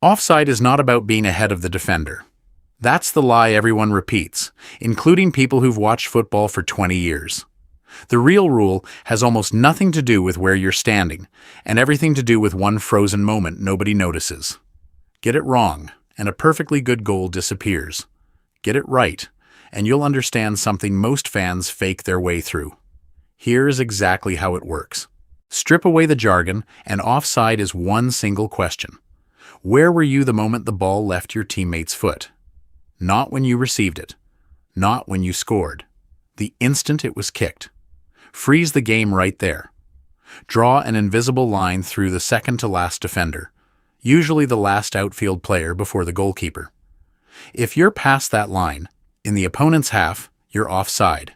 Offside is not about being ahead of the defender. That's the lie everyone repeats, including people who've watched football for 20 years. The real rule has almost nothing to do with where you're standing, and everything to do with one frozen moment nobody notices. Get it wrong, and a perfectly good goal disappears. Get it right, and you'll understand something most fans fake their way through. Here is exactly how it works. Strip away the jargon, and offside is one single question. Where were you the moment the ball left your teammate's foot? Not when you received it. Not when you scored. The instant it was kicked. Freeze the game right there. Draw an invisible line through the second-to-last defender, usually the last outfield player before the goalkeeper. If you're past that line, in the opponent's half, you're offside.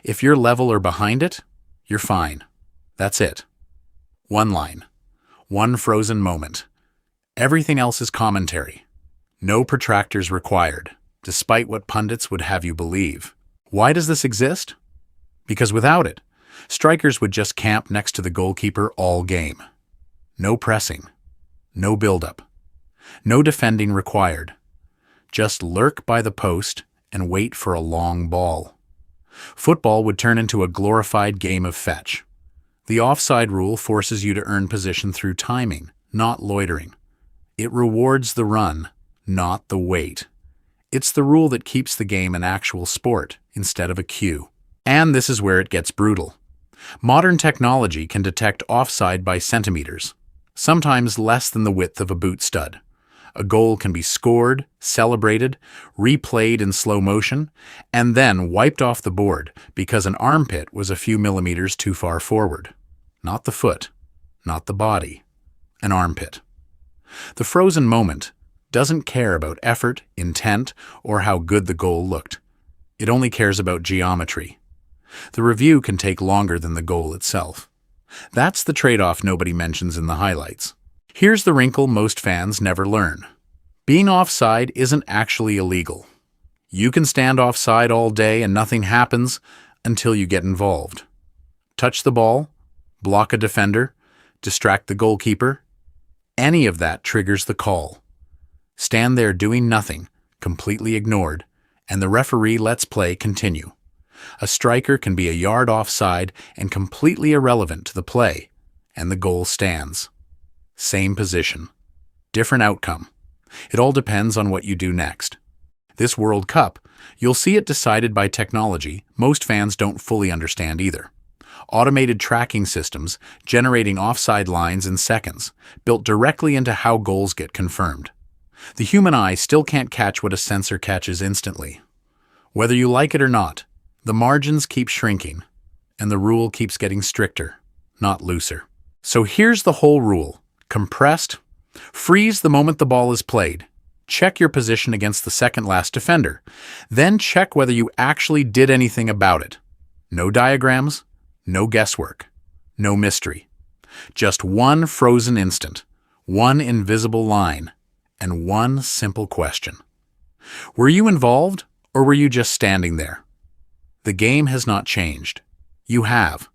If you're level or behind it, you're fine. That's it. One line. One frozen moment. Everything else is commentary. No protractors required, despite what pundits would have you believe. Why does this exist? Because without it, strikers would just camp next to the goalkeeper all game. No pressing. No build-up. No defending required. Just lurk by the post and wait for a long ball. Football would turn into a glorified game of fetch. The offside rule forces you to earn position through timing, not loitering. It rewards the run, not the wait. It's the rule that keeps the game an actual sport instead of a cue. And this is where it gets brutal. Modern technology can detect offside by centimeters, sometimes less than the width of a boot stud. A goal can be scored, celebrated, replayed in slow motion, and then wiped off the board because an armpit was a few millimeters too far forward. Not the foot, not the body, an armpit. The frozen moment doesn't care about effort, intent, or how good the goal looked. It only cares about geometry. The review can take longer than the goal itself. That's the trade-off nobody mentions in the highlights. Here's the wrinkle most fans never learn. Being offside isn't actually illegal. You can stand offside all day and nothing happens until you get involved. Touch the ball, block a defender, distract the goalkeeper. Any of that triggers the call. Stand there doing nothing, completely ignored, and the referee lets play continue. A striker can be a yard offside and completely irrelevant to the play, and the goal stands. Same position. Different outcome. It all depends on what you do next. This World Cup, you'll see it decided by technology most fans don't fully understand either. Automated tracking systems generating offside lines in seconds, built directly into how goals get confirmed. The human eye still can't catch what a sensor catches instantly. Whether you like it or not, the margins keep shrinking, and the rule keeps getting stricter, not looser. So here's the whole rule. Compressed. Freeze the moment the ball is played. Check your position against the second-last defender. Then check whether you actually did anything about it. No diagrams, no guesswork, no mystery. Just one frozen instant, one invisible line, and one simple question. Were you involved, or were you just standing there? The game has not changed. You have.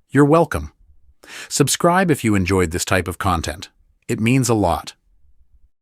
You're welcome. Subscribe if you enjoyed this type of content. It means a lot.